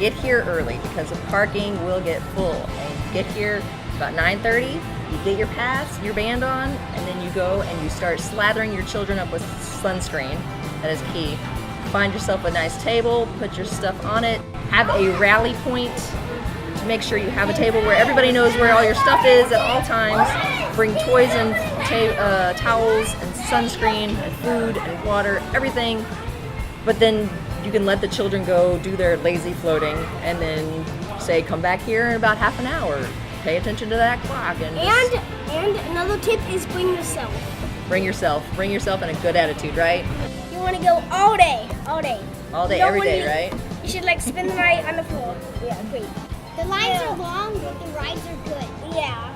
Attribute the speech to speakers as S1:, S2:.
S1: get here early because the parking will get full. And get here about 9:30. You get your pass, your band on, and then you go and you start slathering your children up with sunscreen. That is key. Find yourself a nice table, put your stuff on it, have a rally point to make sure you have a table where everybody knows where all your stuff is at all times. Bring toys and towels and sunscreen and food and water, everything. But then you can let the children go do their lazy floating and then say, come back here in about half an hour. Pay attention to that clock.
S2: And another tip is bring yourself.
S1: Bring yourself and a good attitude, right?
S2: You want to go all day.
S1: All day, every day, right?
S2: You should like spend the night on the floor. Yeah, great.
S3: The lines are long, but the rides are good.
S2: Yeah.